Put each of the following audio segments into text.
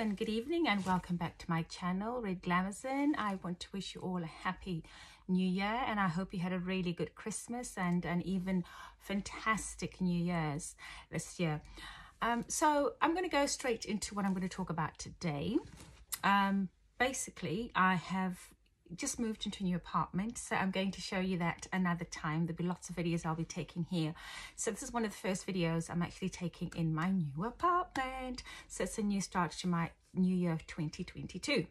and good evening and welcome back to my channel, Red Glamazon. I want to wish you all a happy new year and I hope you had a really good Christmas and an even fantastic New Year's this year. So I'm going to go straight into what I'm going to talk about today. Basically, I have just moved into a new apartment, so I'm going to show you that another time. There'll be lots of videos I'll be taking here. So this is one of the first videos I'm actually taking in my new apartment. So it's a new start to my new year of 2022.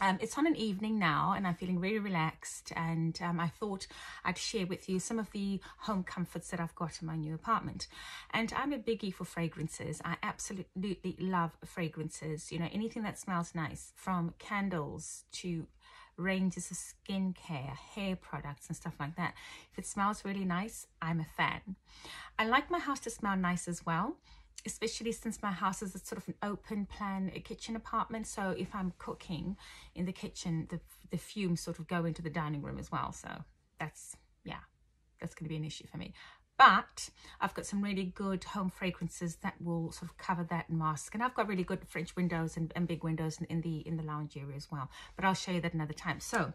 It's on an evening now and I'm feeling really relaxed, and I thought I'd share with you some of the home comforts that I've got in my new apartment. And I'm a biggie for fragrances. I absolutely love fragrances. You know, anything that smells nice, from candles to ranges of skincare, hair products and stuff like that. If it smells really nice, I'm a fan. I like my house to smell nice as well, especially since my house is a sort of an open plan kitchen apartment. So if I'm cooking in the kitchen, the fumes sort of go into the dining room as well. So that's going to be an issue for me. But I've got some really good home fragrances that will sort of cover that and mask. And I've got really good French windows and big windows in the lounge area as well. But I'll show you that another time. So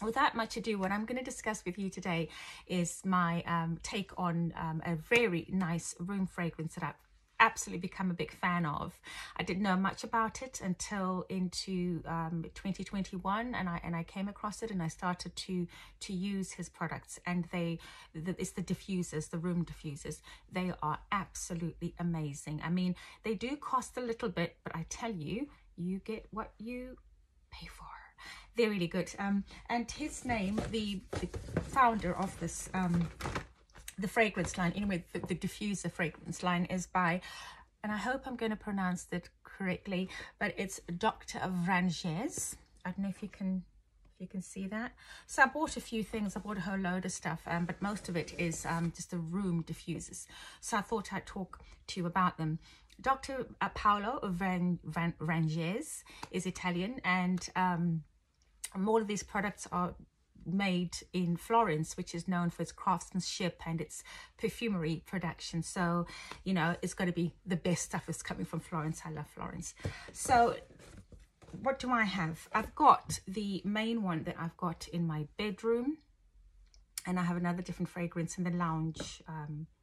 without much ado, what I'm going to discuss with you today is my take on a very nice room fragrance that I've absolutely become a big fan of. I didn't know much about it until into 2021, and I came across it and I started to use his products, and it's the diffusers, the room diffusers. They are absolutely amazing. I mean, they do cost a little bit, but I tell you, you get what you pay for. They're really good. And his name, the founder of this the fragrance line, anyway, the diffuser fragrance line is by, and I hope I'm going to pronounce that correctly, but it's Dr. Vranjes. I don't know if you can see that. So I bought a few things. I bought a whole load of stuff, but most of it is just the room diffusers. So I thought I'd talk to you about them. Dr. Paolo Vranjes is Italian, and all of these products are made in Florence, which is known for its craftsmanship and its perfumery production. So, you know, it's got to be the best stuff is coming from Florence. I love Florence. So what do I have? I've got the main one that I've got in my bedroom, and I have another different fragrance in the lounge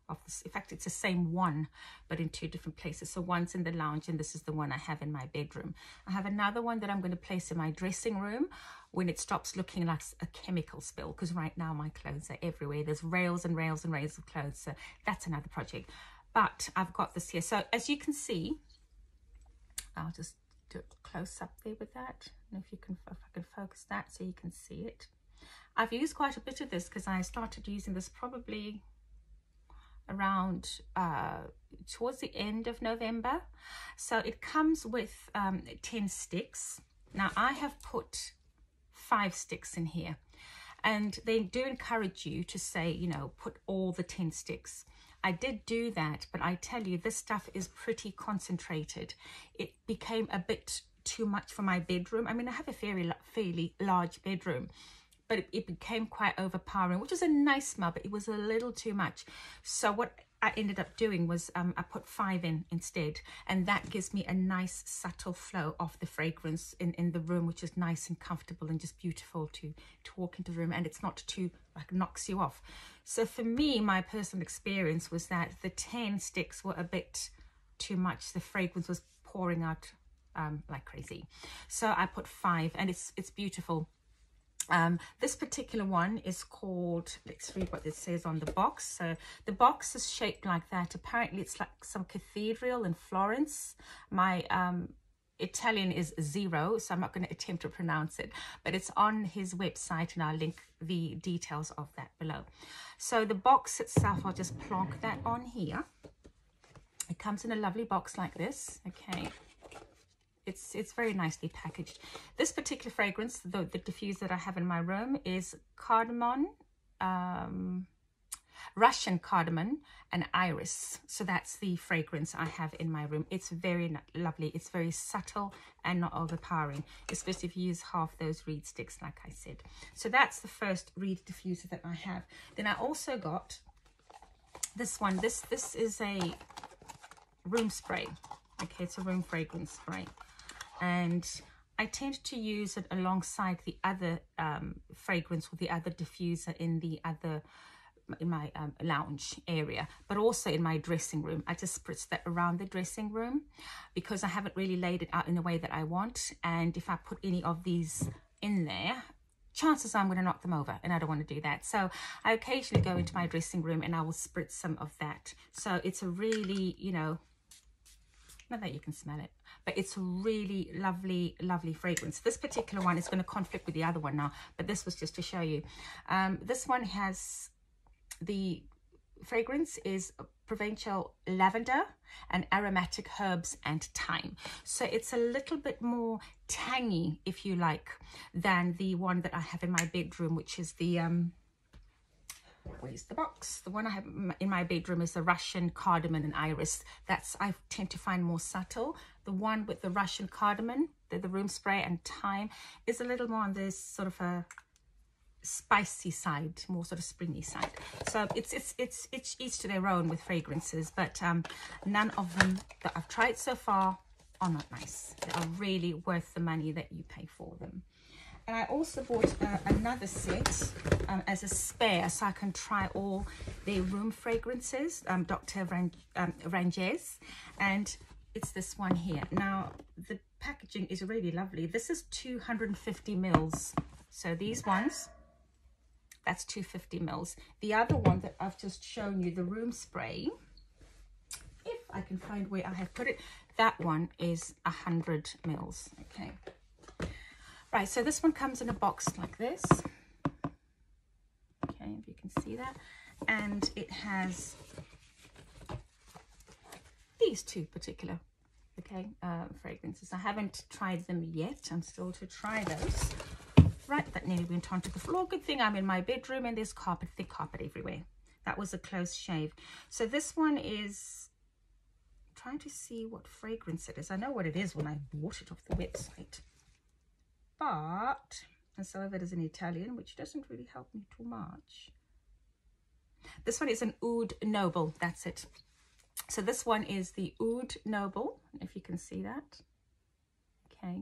of this. In fact, it's the same one but in two different places. So one's in the lounge and this is the one I have in my bedroom. I have another one that I'm going to place in my dressing room when it stops looking like a chemical spill, because right now my clothes are everywhere. There's rails and rails and rails of clothes, so that's another project. But I've got this here. So as you can see, I'll just do a close up there with that, and if I can focus that so you can see it. I've used quite a bit of this because I started using this probably around towards the end of November. So it comes with 10 sticks. Now I have put 5 sticks in here, and they do encourage you to say, you know, put all the 10 sticks. I did do that, but I tell you, this stuff is pretty concentrated. It became a bit too much for my bedroom. I mean, I have a fairly large bedroom, but it became quite overpowering, which is a nice smell, but it was a little too much. So what I ended up doing was I put 5 in instead, and that gives me a nice subtle flow of the fragrance in the room, which is nice and comfortable and just beautiful to walk into the room, and it's not too like knocks you off. So for me, my personal experience was that the 10 sticks were a bit too much. The fragrance was pouring out like crazy. So I put 5, and it's beautiful. This particular one is called, let's read what it says on the box. So the box is shaped like that. Apparently it's like some cathedral in Florence. My Italian is 0, so I'm not going to attempt to pronounce it, but it's on his website, and I'll link the details of that below. So the box itself, I'll just plonk that on here. It comes in a lovely box like this. Okay. It's very nicely packaged. This particular fragrance, the diffuser that I have in my room, is cardamom, Russian cardamom and iris. So that's the fragrance I have in my room. It's very lovely. It's very subtle and not overpowering, especially if you use half those reed sticks, like I said. So that's the first reed diffuser that I have. Then I also got this one. This is a room spray. Okay, it's a room fragrance spray. And I tend to use it alongside the other fragrance or the other diffuser in my lounge area, but also in my dressing room. I just spritz that around the dressing room because I haven't really laid it out in the way that I want. And if I put any of these in there, chances are I'm going to knock them over, and I don't want to do that. So I occasionally go into my dressing room and I will spritz some of that. So it's a really, you know, not that you can smell it, but it's a really lovely, lovely fragrance. This particular one is going to conflict with the other one now, but this was just to show you. This one has, the fragrance is provincial lavender and aromatic herbs and thyme. So it's a little bit more tangy, if you like, than the one that I have in my bedroom, which is the where's the box? The one I have in my bedroom is the Russian cardamom and iris. That's, I tend to find more subtle. The one with the Russian cardamom, the room spray and thyme, is a little more on this sort of a spicy side, more sort of springy side. So it's each to their own with fragrances, but none of them that I've tried so far are not nice. They are really worth the money that you pay for them. And I also bought another set as a spare, so I can try all their room fragrances, Dr. Vranjes, and it's this one here. Now, the packaging is really lovely. This is 250 mils. So these ones, that's 250 mils. The other one that I've just shown you, the room spray, if I can find where I have put it, that one is 100 mils. Okay. Right, so this one comes in a box like this. Okay, if you can see that. And it has these two particular, okay, fragrances. I haven't tried them yet. I'm still to try those. Right, that nearly went onto the floor. Good thing I'm in my bedroom and there's carpet, thick carpet everywhere. That was a close shave. So this one is, I'm trying to see what fragrance it is. I know what it is when I bought it off the website. But, and some of it is in Italian, which doesn't really help me too much. This one is an Oud Noble, that's it. So this one is the Oud Noble, if you can see that. Okay,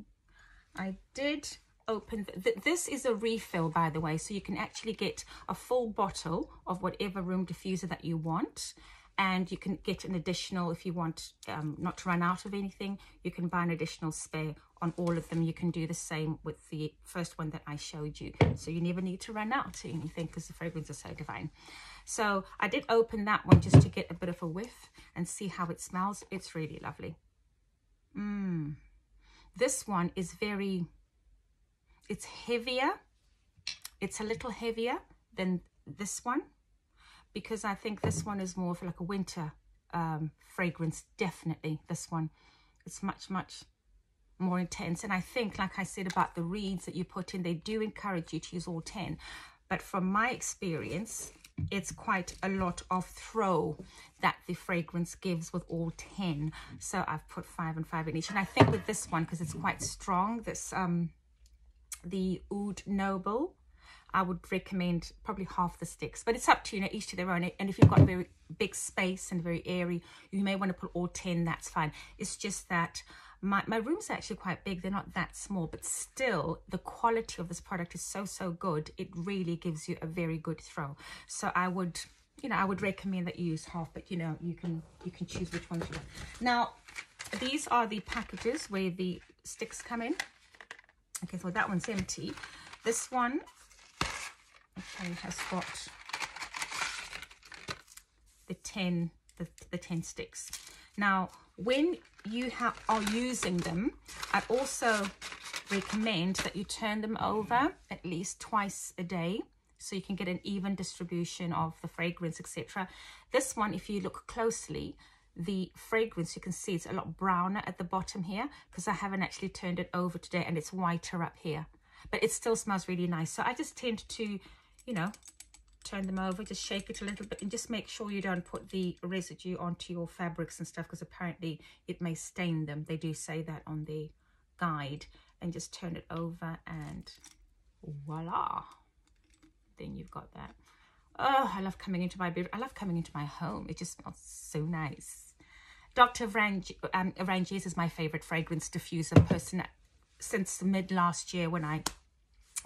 I did open, this is a refill, by the way, so you can actually get a full bottle of whatever room diffuser that you want. And you can get an additional, if you want not to run out of anything, you can buy an additional spare on all of them. You can do the same with the first one that I showed you. So you never need to run out of anything because the fragrance is so divine. So I did open that one just to get a bit of a whiff and see how it smells. It's really lovely. This one is very, it's heavier. It's a little heavier than this one, because I think this one is more of like a winter fragrance. Definitely this one, it's much more intense. And I think, like I said about the reeds that you put in, they do encourage you to use all 10, but from my experience, it's quite a lot of throw that the fragrance gives with all 10. So I've put 5 and 5 in each. And I think with this one, because it's quite strong, this the Oud Noble, I would recommend probably half the sticks, but it's up to you, know, each to their own. And if you've got a very big space and very airy, you may want to put all 10, that's fine. It's just that my room's actually quite big. They're not that small, but still the quality of this product is so good. It really gives you a very good throw. So I would, you know, I would recommend that you use half, but you know, you can choose which ones you want. Now, these are the packages where the sticks come in. Okay, so that one's empty. This one, okay, has got the 10 sticks. Now, when you are using them, I also recommend that you turn them over at least twice a day so you can get an even distribution of the fragrance, etc. This one, if you look closely, the fragrance, you can see it's a lot browner at the bottom here because I haven't actually turned it over today, and it's whiter up here, but it still smells really nice. So I just tend to, you know, turn them over, just shake it a little bit, and just make sure you don't put the residue onto your fabrics and stuff, because apparently it may stain them. They do say that on the guide. And just turn it over and voila, then you've got that. Oh, I love coming into my bedroom. I love coming into my home. It just smells so nice. Dr. Vranjes is my favorite fragrance diffuser person since mid last year when I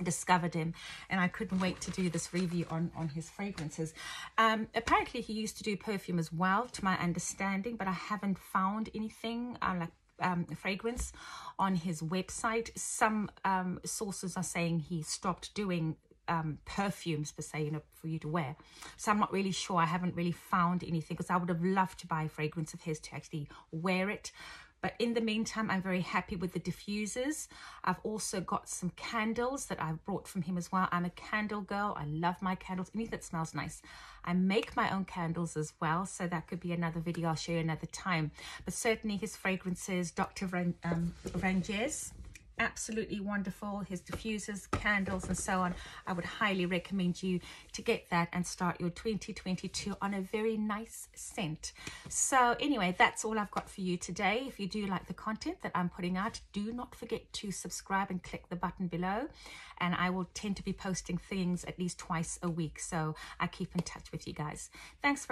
discovered him, and I couldn't wait to do this review on his fragrances. Apparently he used to do perfume as well, to my understanding, but I haven't found anything like fragrance on his website. Some sources are saying he stopped doing perfumes per se, you know, for you to wear. So I'm not really sure. I haven't really found anything, because I would have loved to buy a fragrance of his to actually wear it. But in the meantime, I'm very happy with the diffusers. I've also got some candles that I've brought from him as well. I'm a candle girl. I love my candles, anything that smells nice. I make my own candles as well, so that could be another video I'll show you another time. But certainly his fragrances, Dr. Vranjes, absolutely wonderful. His diffusers, candles, and so on. I would highly recommend you to get that and start your 2022 on a very nice scent. So anyway, that's all I've got for you today. If you do like the content that I'm putting out, do not forget to subscribe and click the button below, and I will tend to be posting things at least twice a week, so I keep in touch with you guys. Thanks for